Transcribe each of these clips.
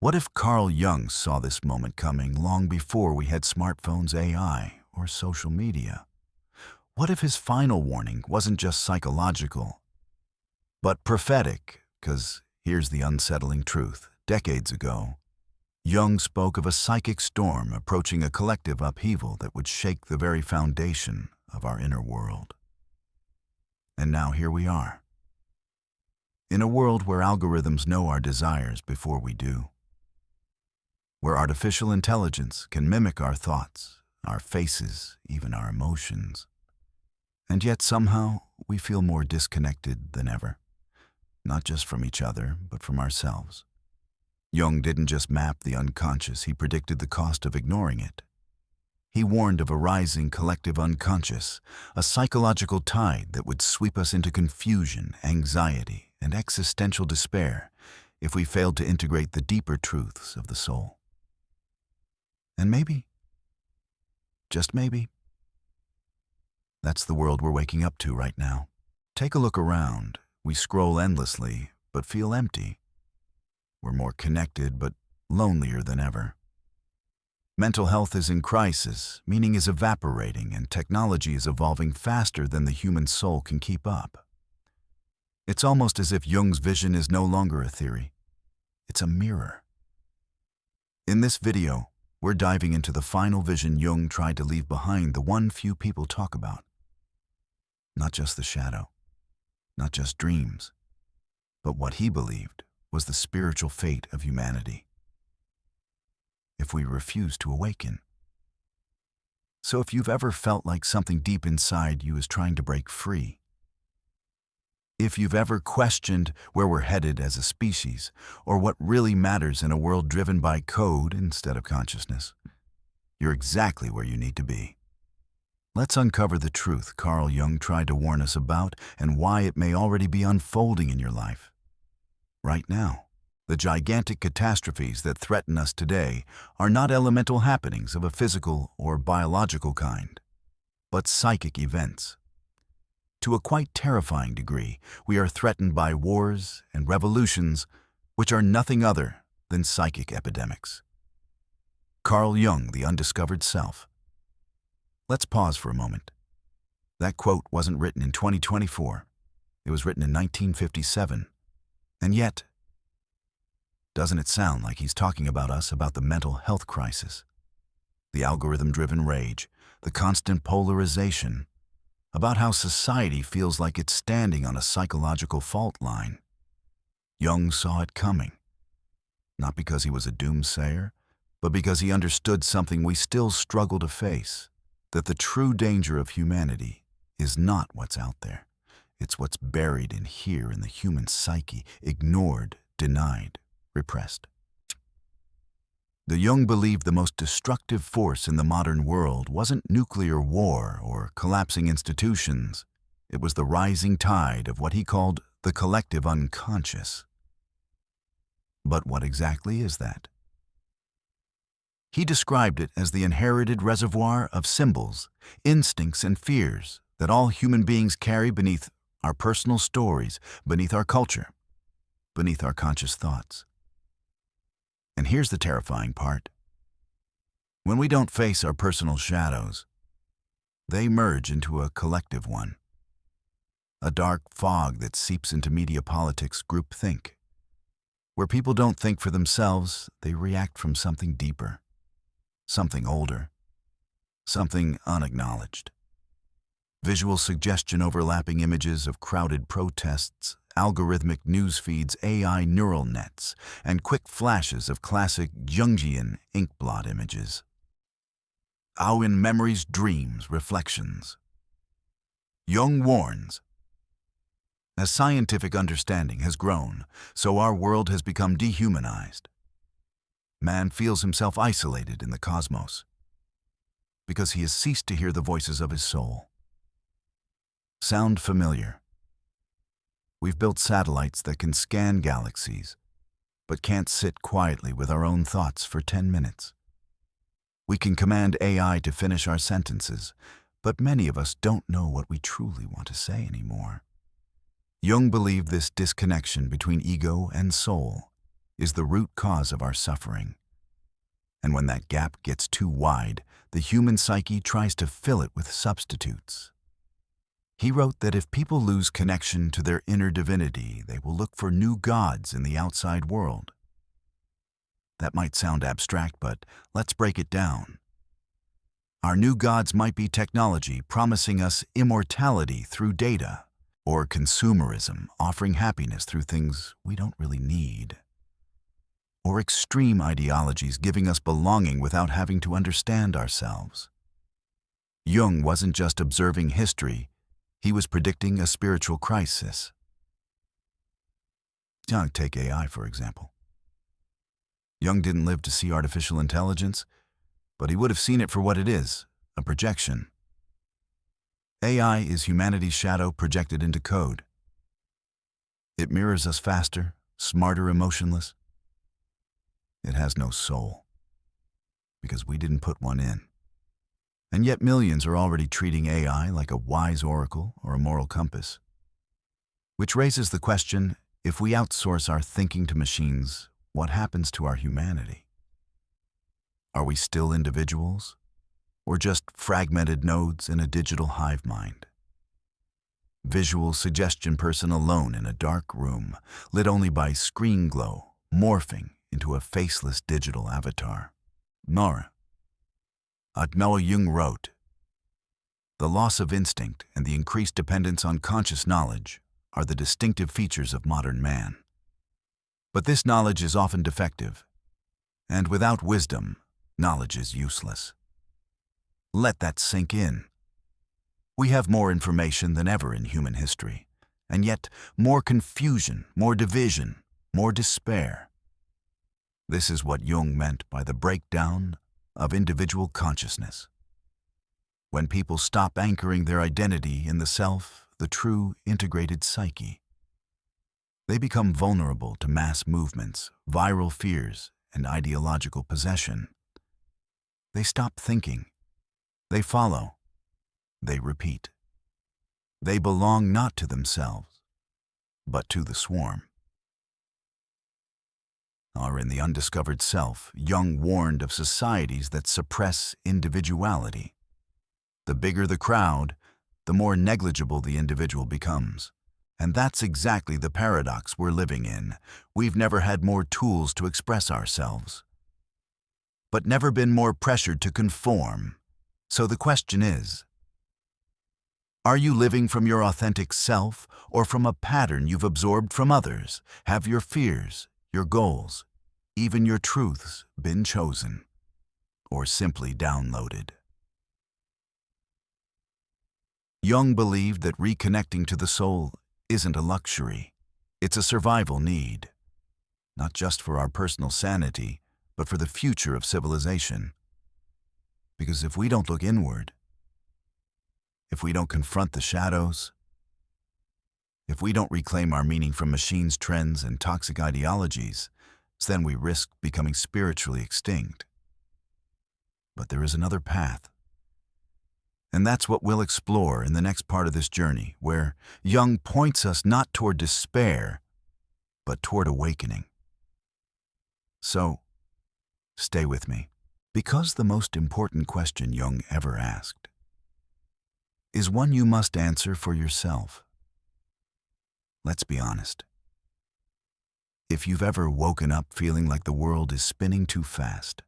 What if Carl Jung saw this moment coming long before we had smartphones, AI, or social media? What if his final warning wasn't just psychological, but prophetic? Because here's the unsettling truth. Decades ago, Jung spoke of a psychic storm approaching, a collective upheaval that would shake the very foundation of our inner world. And now here we are, in a world where algorithms know our desires before we do, where artificial intelligence can mimic our thoughts, our faces, even our emotions. And yet somehow we feel more disconnected than ever, not just from each other, but from ourselves. Jung didn't just map the unconscious, he predicted the cost of ignoring it. He warned of a rising collective unconscious, a psychological tide that would sweep us into confusion, anxiety, and existential despair if we failed to integrate the deeper truths of the soul. And maybe, just maybe, that's the world we're waking up to right now. Take a look around. We scroll endlessly, but feel empty. We're more connected, but lonelier than ever. Mental health is in crisis, meaning is evaporating, and technology is evolving faster than the human soul can keep up. It's almost as if Jung's vision is no longer a theory. It's a mirror. In this video, we're diving into the final vision Jung tried to leave behind, the one few people talk about. Not just the shadow, not just dreams, but what he believed was the spiritual fate of humanity if we refuse to awaken. So if you've ever felt like something deep inside you is trying to break free, if you've ever questioned where we're headed as a species, or what really matters in a world driven by code instead of consciousness, you're exactly where you need to be. Let's uncover the truth Carl Jung tried to warn us about and why it may already be unfolding in your life. Right now, the gigantic catastrophes that threaten us today are not elemental happenings of a physical or biological kind, but psychic events. To a quite terrifying degree, we are threatened by wars and revolutions which are nothing other than psychic epidemics. Carl Jung, the undiscovered self. Let's pause for a moment. That quote wasn't written in 2024. It was written in 1957. And yet, doesn't it sound like he's talking about us, about the mental health crisis, the algorithm-driven rage, the constant polarization, about how society feels like it's standing on a psychological fault line? Jung saw it coming, not because he was a doomsayer, but because he understood something we still struggle to face, that the true danger of humanity is not what's out there. It's what's buried in here in the human psyche, ignored, denied, repressed. The Jung believed the most destructive force in the modern world wasn't nuclear war or collapsing institutions. It was the rising tide of what he called the collective unconscious. But what exactly is that? He described it as the inherited reservoir of symbols, instincts, and fears that all human beings carry beneath our personal stories, beneath our culture, beneath our conscious thoughts. And here's the terrifying part. When we don't face our personal shadows, they merge into a collective one. A dark fog that seeps into media politics, groupthink. Where people don't think for themselves, they react from something deeper, something older, something unacknowledged. Visual suggestion, overlapping images of crowded protests, algorithmic news feeds, AI neural nets, and quick flashes of classic Jungian inkblot images. Awaken memories, dreams, reflections. Jung warns, as scientific understanding has grown, so our world has become dehumanized. Man feels himself isolated in the cosmos because he has ceased to hear the voices of his soul. Sound familiar? We've built satellites that can scan galaxies, but can't sit quietly with our own thoughts for 10 minutes. We can command AI to finish our sentences, but many of us don't know what we truly want to say anymore. Jung believed this disconnection between ego and soul is the root cause of our suffering. And when that gap gets too wide, the human psyche tries to fill it with substitutes. He wrote that if people lose connection to their inner divinity, they will look for new gods in the outside world. That might sound abstract, but let's break it down. Our new gods might be technology promising us immortality through data, or consumerism offering happiness through things we don't really need, or extreme ideologies giving us belonging without having to understand ourselves. Jung wasn't just observing history, he was predicting a spiritual crisis. Take AI, for example. Jung didn't live to see artificial intelligence, but he would have seen it for what it is, a projection. AI is humanity's shadow projected into code. It mirrors us faster, smarter, emotionless. It has no soul, because we didn't put one in. And yet millions are already treating AI like a wise oracle or a moral compass. Which raises the question, if we outsource our thinking to machines, what happens to our humanity? Are we still individuals, or just fragmented nodes in a digital hive mind? Visual suggestion person alone in a dark room, lit only by screen glow, morphing into a faceless digital avatar. Nora. Jung wrote, "The loss of instinct and the increased dependence on conscious knowledge are the distinctive features of modern man. But this knowledge is often defective, and without wisdom, knowledge is useless." Let that sink in. We have more information than ever in human history, and yet more confusion, more division, more despair. This is what Jung meant by the breakdown of individual consciousness. When people stop anchoring their identity in the self, the true integrated psyche, they become vulnerable to mass movements, viral fears, and ideological possession. They stop thinking. They follow. They repeat. They belong not to themselves, but to the swarm. Or in the undiscovered self, Jung warned of societies that suppress individuality. The bigger the crowd, the more negligible the individual becomes. And that's exactly the paradox we're living in. We've never had more tools to express ourselves, but never been more pressured to conform. So the question is, are you living from your authentic self or from a pattern you've absorbed from others? Have your fears, your goals, even your truths been chosen or simply downloaded? Jung believed that reconnecting to the soul isn't a luxury. It's a survival need, not just for our personal sanity, but for the future of civilization. Because if we don't look inward, if we don't confront the shadows, if we don't reclaim our meaning from machines, trends, and toxic ideologies, then we risk becoming spiritually extinct. But there is another path. And that's what we'll explore in the next part of this journey, where Jung points us not toward despair, but toward awakening. So, stay with me, because the most important question Jung ever asked is one you must answer for yourself. Let's be honest. If you've ever woken up feeling like the world is spinning too fast,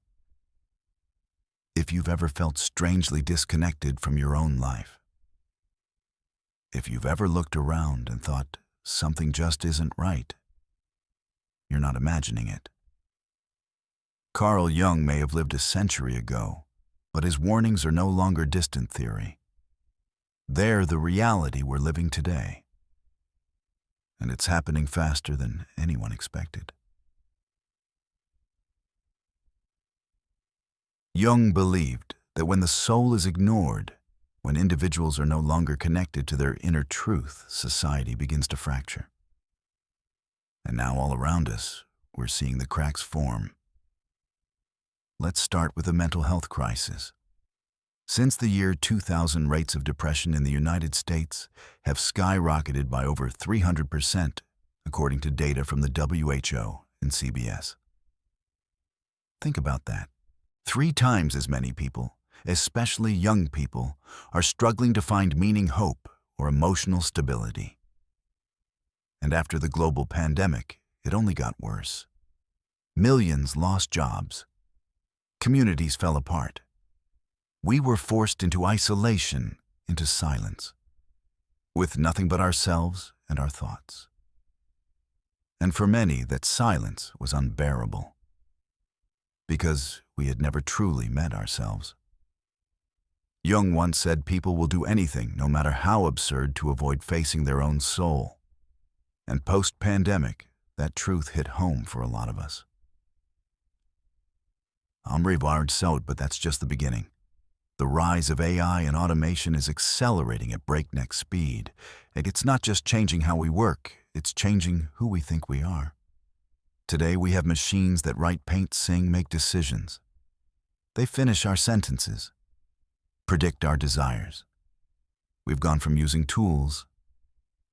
if you've ever felt strangely disconnected from your own life, if you've ever looked around and thought something just isn't right, you're not imagining it. Carl Jung may have lived a century ago, but his warnings are no longer distant theory. They're the reality we're living today. And it's happening faster than anyone expected. Jung believed that when the soul is ignored, when individuals are no longer connected to their inner truth, society begins to fracture. And now all around us, we're seeing the cracks form. Let's start with the mental health crisis. Since the year 2000, rates of depression in the United States have skyrocketed by over 300%, according to data from the WHO in CBS. Think about that. 3 times as many people, especially young people, are struggling to find meaning, hope, or emotional stability. And after the global pandemic, it only got worse. Millions lost jobs. Communities fell apart. We were forced into isolation, into silence, with nothing but ourselves and our thoughts. And for many, that silence was unbearable, because we had never truly met ourselves. Jung once said people will do anything, no matter how absurd, to avoid facing their own soul. And post-pandemic, that truth hit home for a lot of us. But that's just the beginning. The rise of AI and automation is accelerating at breakneck speed. And it's not just changing how we work, it's changing who we think we are. Today we have machines that write, paint, sing, make decisions. They finish our sentences, predict our desires. We've gone from using tools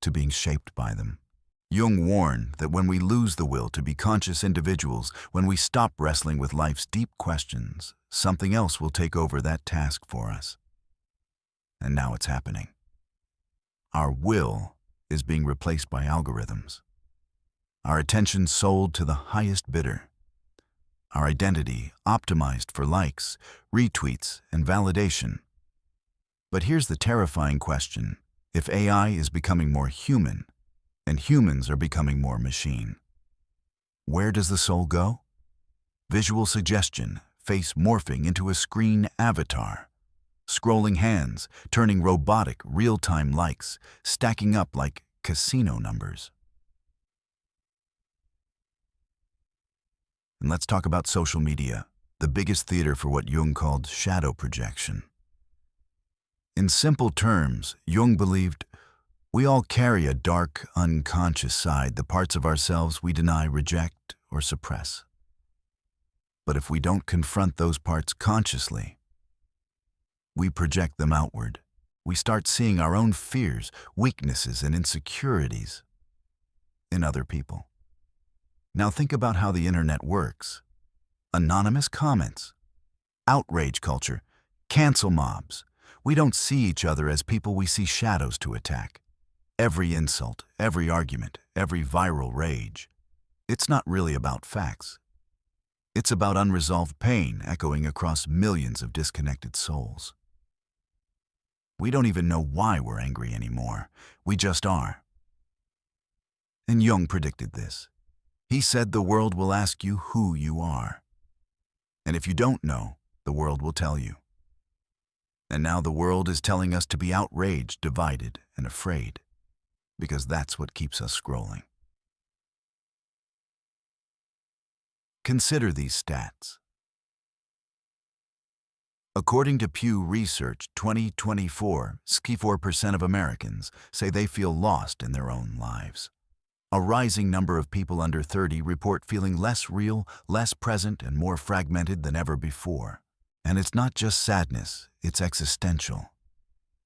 to being shaped by them. Jung warned that when we lose the will to be conscious individuals, when we stop wrestling with life's deep questions, something else will take over that task for us. And now it's happening. Our will is being replaced by algorithms. Our attention sold to the highest bidder. Our identity optimized for likes, retweets, and validation. But here's the terrifying question. If AI is becoming more human, and humans are becoming more machine, where does the soul go? Visual suggestion, face morphing into a screen avatar, scrolling hands, turning robotic, real-time likes, stacking up like casino numbers. And let's talk about social media, the biggest theater for what Jung called shadow projection. In simple terms, Jung believed we all carry a dark, unconscious side, the parts of ourselves we deny, reject, or suppress. But if we don't confront those parts consciously, we project them outward. We start seeing our own fears, weaknesses, and insecurities in other people. Now think about how the internet works. Anonymous comments, outrage culture, cancel mobs. We don't see each other as people, we see shadows to attack. Every insult, every argument, every viral rage. It's not really about facts. It's about unresolved pain echoing across millions of disconnected souls. We don't even know why we're angry anymore. We just are. And Jung predicted this. He said the world will ask you who you are. And if you don't know, the world will tell you. And now the world is telling us to be outraged, divided, and afraid, because that's what keeps us scrolling. Consider these stats. According to Pew Research 2024, 64% of Americans say they feel lost in their own lives. A rising number of people under 30 report feeling less real, less present, and more fragmented than ever before. And it's not just sadness, it's existential.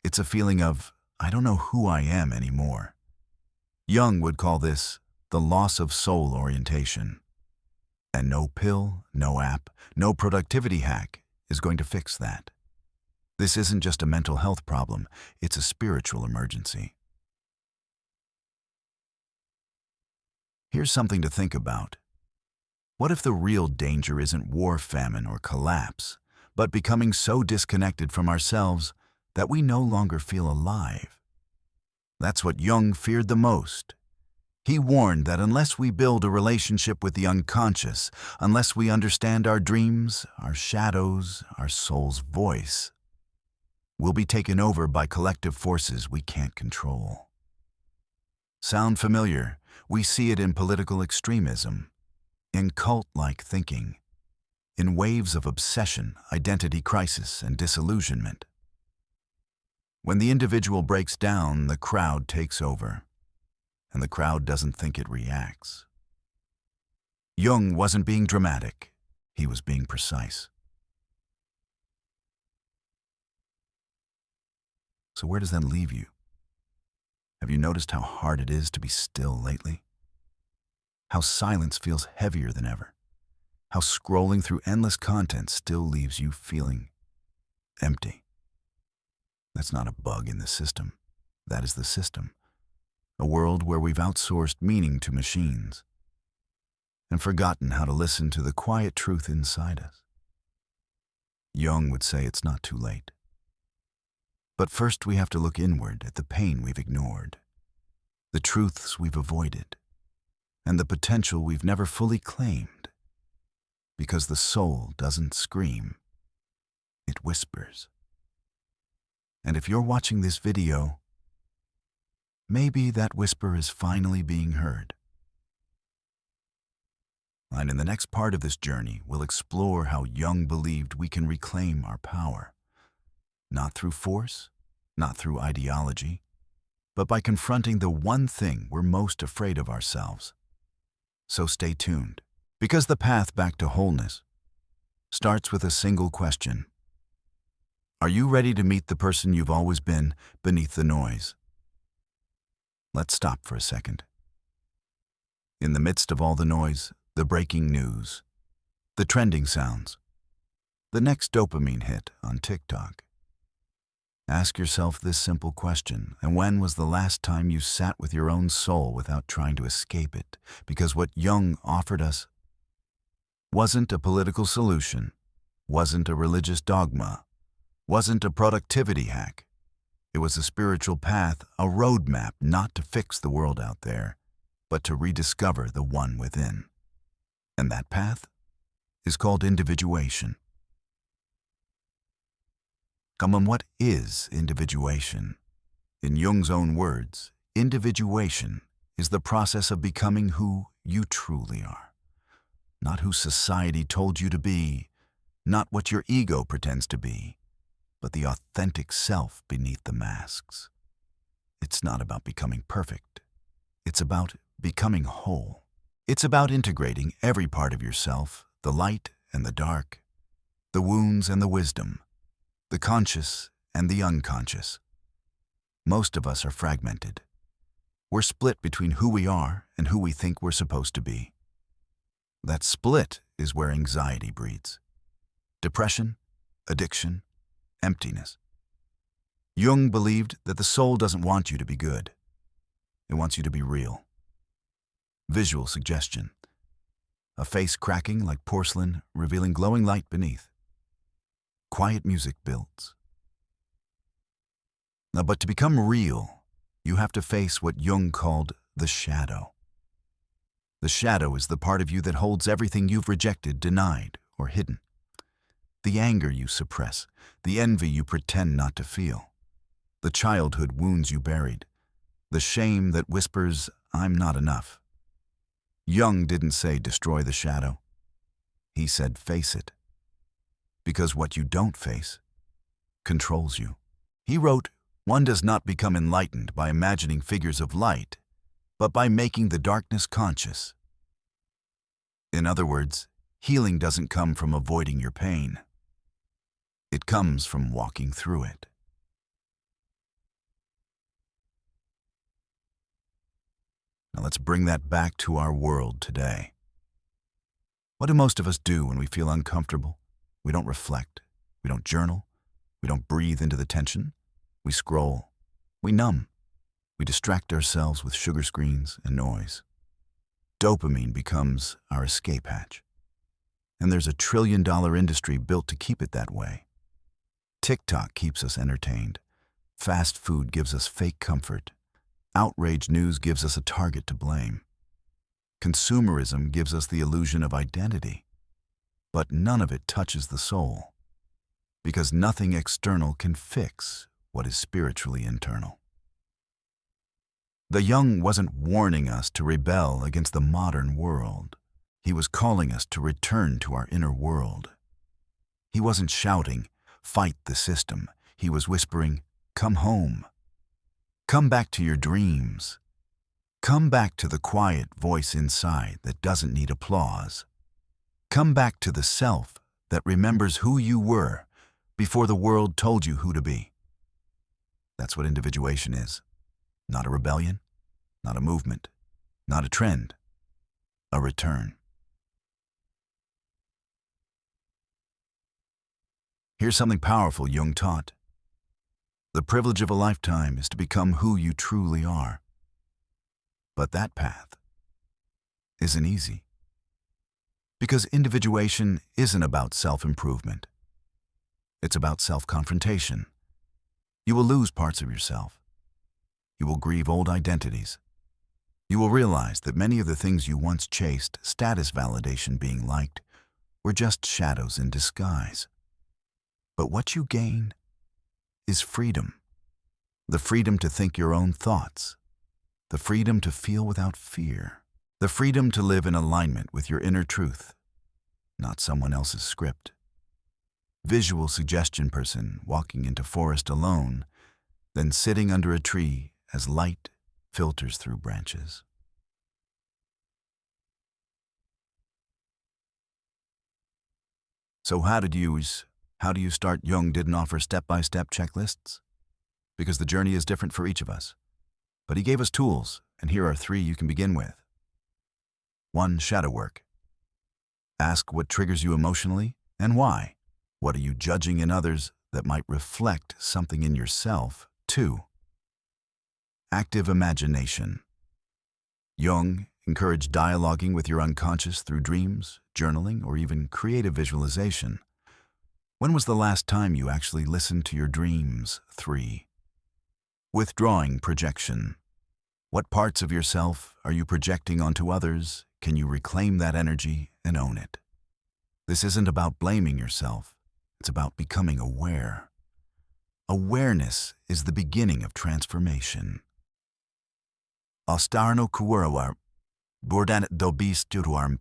It's a feeling of, I don't know who I am anymore. Jung would call this the loss of soul orientation. And no pill, no app, no productivity hack is going to fix that. This isn't just a mental health problem, it's a spiritual emergency. Here's something to think about. What if the real danger isn't war, famine, or collapse, but becoming so disconnected from ourselves that we no longer feel alive? That's what Jung feared the most. He warned that unless we build a relationship with the unconscious, unless we understand our dreams, our shadows, our soul's voice, we'll be taken over by collective forces we can't control. Sound familiar? We see it in political extremism, in cult-like thinking, in waves of obsession, identity crisis, and disillusionment. When the individual breaks down, the crowd takes over, and the crowd doesn't think it reacts. Jung wasn't being dramatic, he was being precise. So where does that leave you? Have you noticed how hard it is to be still lately? how silence feels heavier than ever, how scrolling through endless content still leaves you feeling empty. That's not a bug in the system. That is the system. A world where we've outsourced meaning to machines and forgotten how to listen to the quiet truth inside us. Jung would say it's not too late. But first we have to look inward at the pain we've ignored, the truths we've avoided, and the potential we've never fully claimed. Because the soul doesn't scream, it whispers. And if you're watching this video, maybe that whisper is finally being heard. And in the next part of this journey, we'll explore how Jung believed we can reclaim our power, not through force, not through ideology, but by confronting the one thing we're most afraid of ourselves. So stay tuned, because the path back to wholeness starts with a single question. Are you ready to meet the person you've always been beneath the noise? Let's stop for a second. In the midst of all the noise, the breaking news, the trending sounds, the next dopamine hit on TikTok, ask yourself this simple question: and when was the last time you sat with your own soul without trying to escape it? Because what Jung offered us wasn't a political solution, wasn't a religious dogma, wasn't a productivity hack. It was a spiritual path, a roadmap not to fix the world out there, but to rediscover the one within. And that path is called individuation. Come on, what is individuation? In Jung's own words, individuation is the process of becoming who you truly are. Not who society told you to be, not what your ego pretends to be, but the authentic self beneath the masks. It's not about becoming perfect. It's about becoming whole. It's about integrating every part of yourself, the light and the dark, the wounds and the wisdom, the conscious and the unconscious. Most of us are fragmented. We're split between who we are and who we think we're supposed to be. That split is where anxiety breeds. Depression, addiction, emptiness. Jung believed that the soul doesn't want you to be good. It wants you to be real. Visual suggestion. A face cracking like porcelain, revealing glowing light beneath. Quiet music builds. Now, but to become real, you have to face what Jung called the shadow. The shadow is the part of you that holds everything you've rejected, denied, or hidden. The anger you suppress, the envy you pretend not to feel, the childhood wounds you buried, the shame that whispers, "I'm not enough." Jung didn't say destroy the shadow. He said face it. Because what you don't face controls you. He wrote, "One does not become enlightened by imagining figures of light, but by making the darkness conscious." In other words, healing doesn't come from avoiding your pain. It comes from walking through it. Now let's bring that back to our world today. What do most of us do when we feel uncomfortable? We don't reflect. We don't journal. We don't breathe into the tension. We scroll. We numb. We distract ourselves with sugar screens and noise. Dopamine becomes our escape hatch. And there's a trillion-dollar industry built to keep it that way. TikTok keeps us entertained. Fast food gives us fake comfort. Outrage news gives us a target to blame. Consumerism gives us the illusion of identity. But none of it touches the soul, because nothing external can fix what is spiritually internal. The Jung wasn't warning us to rebel against the modern world. He was calling us to return to our inner world. He wasn't shouting, "Fight the system." He was whispering, "Come home. Come back to your dreams. Come back to the quiet voice inside that doesn't need applause. Come back to the self that remembers who you were before the world told you who to be." That's what individuation is. Not a rebellion, not a movement, not a trend. a return. Here's something powerful Jung taught. The privilege of a lifetime is to become who you truly are. But that path isn't easy. Because individuation isn't about self-improvement. It's about self-confrontation. You will lose parts of yourself. You will grieve old identities. You will realize that many of the things you once chased, status validation, being liked, were just shadows in disguise. But what you gain is freedom. The freedom to think your own thoughts. The freedom to feel without fear. The freedom to live in alignment with your inner truth, not someone else's script. Visual suggestion person walking into forest alone, then sitting under a tree as light filters through branches. So how do you start? Jung didn't offer step-by-step checklists, because the journey is different for each of us. But he gave us tools, and here are 3 you can begin with. 1. Shadow work. Ask what triggers you emotionally and why. What are you judging in others that might reflect something in yourself? 2. Active imagination. Jung encouraged dialoguing with your unconscious through dreams, journaling, or even creative visualization. When was the last time you actually listened to your dreams? 3. Withdrawing projection. What parts of yourself are you projecting onto others? Can you reclaim that energy and own it? This isn't about blaming yourself. It's about becoming aware. Awareness is the beginning of transformation. Ostarno kuwarawar, bordanet dobis duruarm.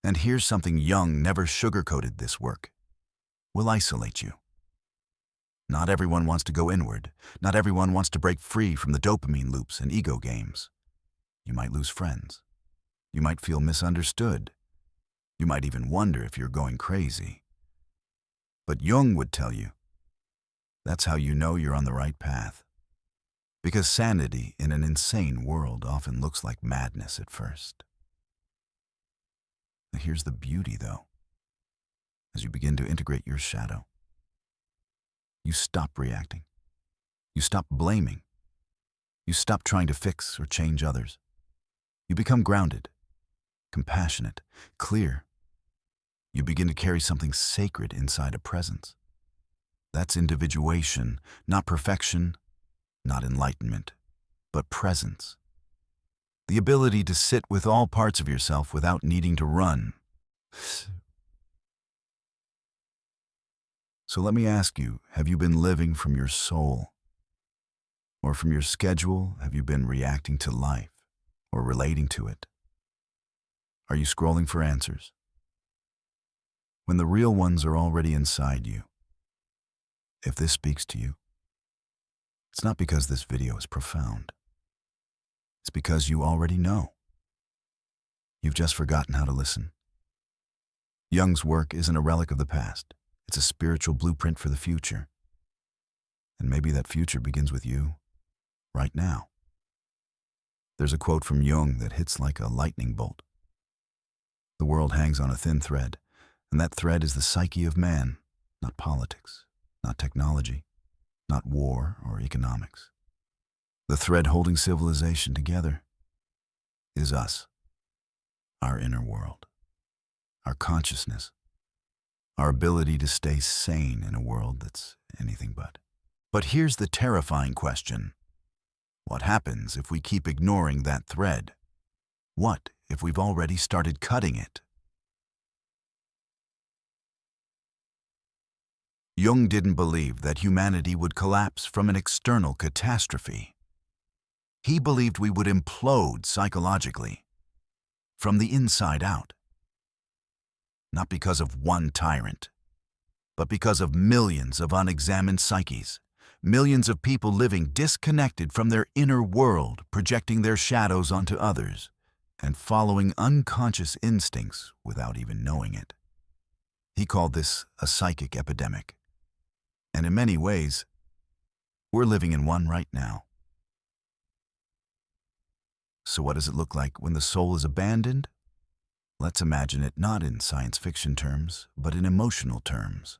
And here's something Jung never sugarcoated: this work will isolate you. Not everyone wants to go inward. Not everyone wants to break free from the dopamine loops and ego games. You might lose friends. You might feel misunderstood. You might even wonder if you're going crazy. But Jung would tell you, that's how you know you're on the right path. Because sanity in an insane world often looks like madness at first. Here's the beauty, though. As you begin to integrate your shadow, you stop reacting. You stop blaming. You stop trying to fix or change others. You become grounded, compassionate, clear. You begin to carry something sacred inside a presence. That's individuation, not perfection, not enlightenment, but presence. The ability to sit with all parts of yourself without needing to run. So let me ask you, have you been living from your soul? Or from your schedule, have you been reacting to life or relating to it? Are you scrolling for answers when the real ones are already inside you? If this speaks to you, it's not because this video is profound. It's because you already know. You've just forgotten how to listen. Jung's work isn't a relic of the past. It's a spiritual blueprint for the future. And maybe that future begins with you, right now. There's a quote from Jung that hits like a lightning bolt. The world hangs on a thin thread, and that thread is the psyche of man, not politics, not technology, not war or economics. The thread holding civilization together is us, our inner world, our consciousness, our ability to stay sane in a world that's anything but. But here's the terrifying question. What happens if we keep ignoring that thread? What if we've already started cutting it? Jung didn't believe that humanity would collapse from an external catastrophe. He believed we would implode psychologically, from the inside out. Not because of one tyrant, but because of millions of unexamined psyches, millions of people living disconnected from their inner world, projecting their shadows onto others, and following unconscious instincts without even knowing it. He called this a psychic epidemic. And in many ways, we're living in one right now. So what does it look like when the soul is abandoned? Let's imagine it not in science fiction terms, but in emotional terms.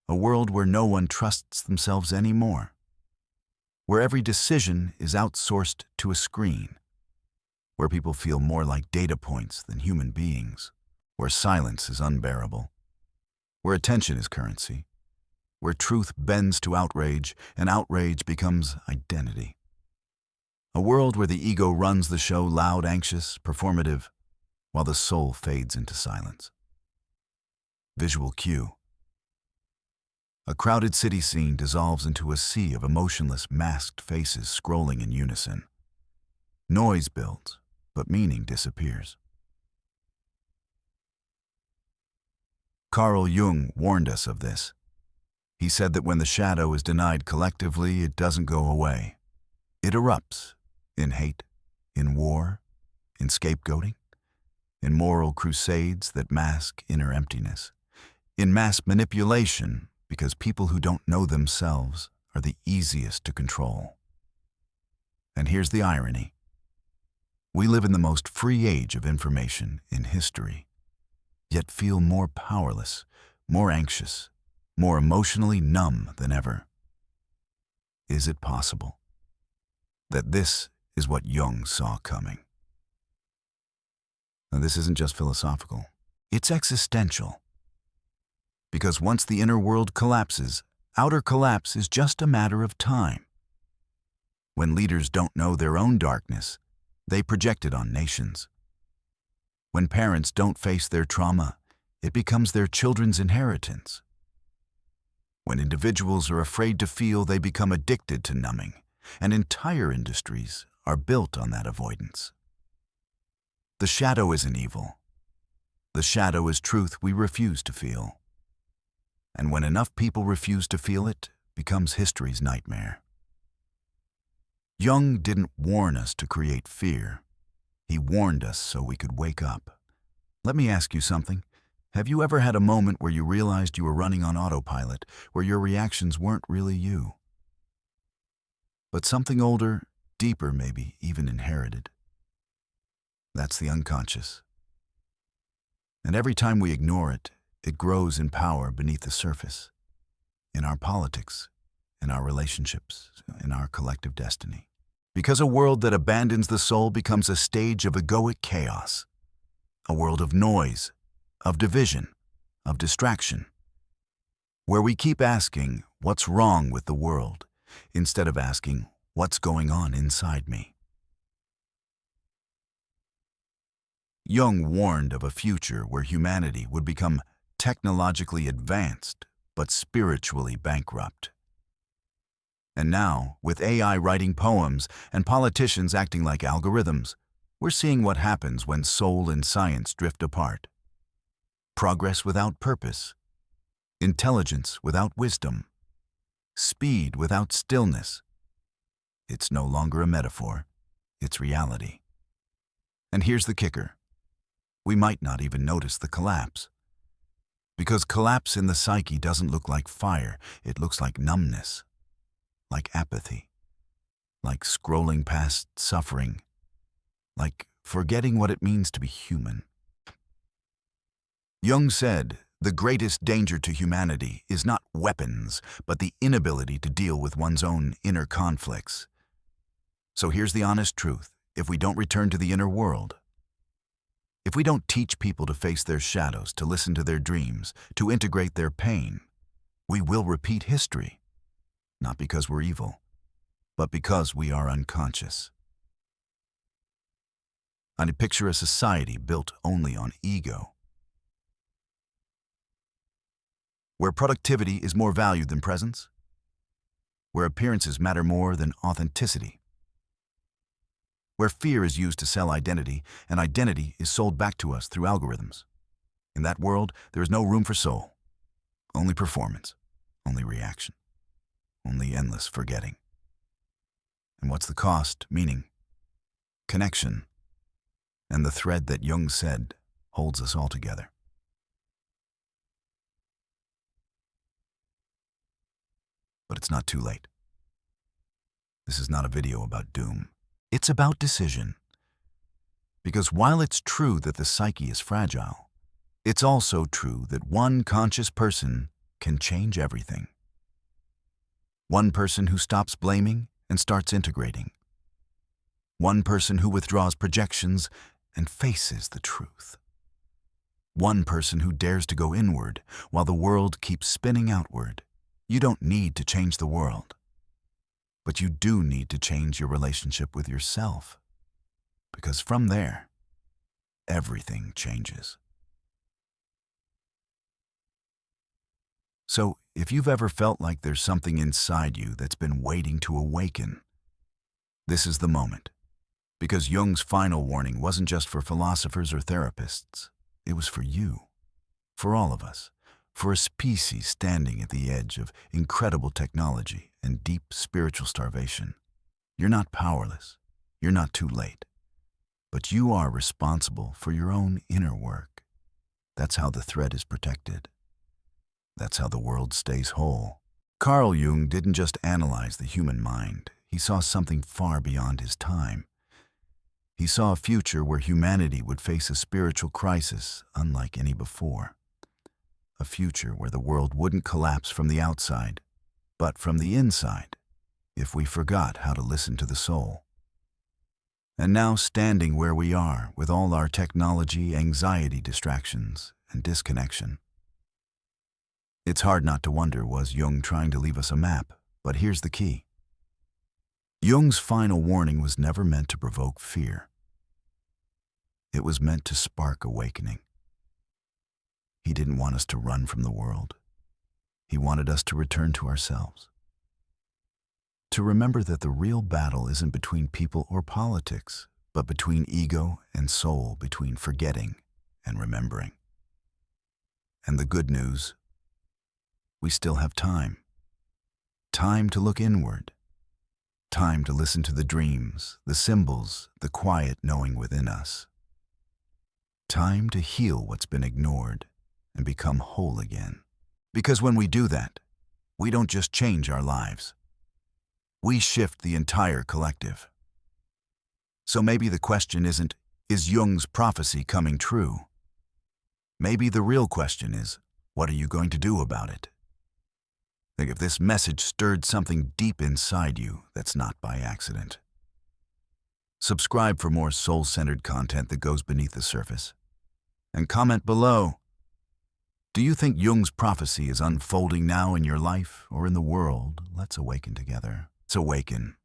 A world where no one trusts themselves anymore. Where every decision is outsourced to a screen. Where people feel more like data points than human beings. Where silence is unbearable. Where attention is currency. Where truth bends to outrage, and outrage becomes identity. A world where the ego runs the show loud, anxious, performative, while the soul fades into silence. Visual cue. A crowded city scene dissolves into a sea of emotionless, masked faces scrolling in unison. Noise builds, but meaning disappears. Carl Jung warned us of this. He said that when the shadow is denied collectively, it doesn't go away. It erupts in hate, in war, in scapegoating, in moral crusades that mask inner emptiness, in mass manipulation because people who don't know themselves are the easiest to control. And here's the irony. We live in the most free age of information in history, yet feel more powerless, more anxious, more emotionally numb than ever. Is it possible that this is what Jung saw coming? Now, this isn't just philosophical, it's existential. Because once the inner world collapses, outer collapse is just a matter of time. When leaders don't know their own darkness, they project it on nations. When parents don't face their trauma, it becomes their children's inheritance. When individuals are afraid to feel, they become addicted to numbing, and entire industries are built on that avoidance. The shadow isn't evil. The shadow is truth we refuse to feel. And when enough people refuse to feel it, becomes history's nightmare. Jung didn't warn us to create fear. He warned us so we could wake up. Let me ask you something. Have you ever had a moment where you realized you were running on autopilot, where your reactions weren't really you? But something older, deeper maybe, even inherited. That's the unconscious. And every time we ignore it, it grows in power beneath the surface, in our politics, in our relationships, in our collective destiny. Because a world that abandons the soul becomes a stage of egoic chaos, a world of noise, of division, of distraction, where we keep asking, what's wrong with the world, instead of asking, what's going on inside me? Jung warned of a future where humanity would become technologically advanced, but spiritually bankrupt. And now, with AI writing poems and politicians acting like algorithms, we're seeing what happens when soul and science drift apart. Progress without purpose, intelligence without wisdom, speed without stillness. It's no longer a metaphor, it's reality. And here's the kicker. We might not even notice the collapse. Because collapse in the psyche doesn't look like fire, it looks like numbness, like apathy, like scrolling past suffering, like forgetting what it means to be human. Jung said, the greatest danger to humanity is not weapons, but the inability to deal with one's own inner conflicts. So here's the honest truth. If we don't return to the inner world, if we don't teach people to face their shadows, to listen to their dreams, to integrate their pain, we will repeat history. Not because we're evil, but because we are unconscious. I picture a society built only on ego, where productivity is more valued than presence, where appearances matter more than authenticity, where fear is used to sell identity, and identity is sold back to us through algorithms. In that world, there is no room for soul, only performance, only reaction, only endless forgetting. And what's the cost? Meaning, connection, and the thread that Jung said holds us all together. But it's not too late. This is not a video about doom. It's about decision. Because while it's true that the psyche is fragile, it's also true that one conscious person can change everything. One person who stops blaming and starts integrating. One person who withdraws projections and faces the truth. One person who dares to go inward while the world keeps spinning outward. You don't need to change the world, but you do need to change your relationship with yourself, because from there, everything changes. So, if you've ever felt like there's something inside you that's been waiting to awaken, this is the moment. Because Jung's final warning wasn't just for philosophers or therapists. It was for you, for all of us, for a species standing at the edge of incredible technology and deep spiritual starvation. You're not powerless. You're not too late. But you are responsible for your own inner work. That's how the thread is protected. That's how the world stays whole. Carl Jung didn't just analyze the human mind. He saw something far beyond his time. He saw a future where humanity would face a spiritual crisis unlike any before. A future where the world wouldn't collapse from the outside, but from the inside, if we forgot how to listen to the soul. And now, standing where we are with all our technology, anxiety, distractions, and disconnection, it's hard not to wonder, was Jung trying to leave us a map? But here's the key. Jung's final warning was never meant to provoke fear. It was meant to spark awakening. He didn't want us to run from the world. He wanted us to return to ourselves. To remember that the real battle isn't between people or politics, but between ego and soul, between forgetting and remembering. And the good news, we still have time. Time to look inward. Time to listen to the dreams, the symbols, the quiet knowing within us. Time to heal what's been ignored and become whole again. Because when we do that, we don't just change our lives. We shift the entire collective. So maybe the question isn't, is Jung's prophecy coming true? Maybe the real question is, what are you going to do about it? Like, if this message stirred something deep inside you, that's not by accident. Subscribe for more soul-centered content that goes beneath the surface. And comment below. Do you think Jung's prophecy is unfolding now in your life or in the world? Let's awaken together. Let's awaken.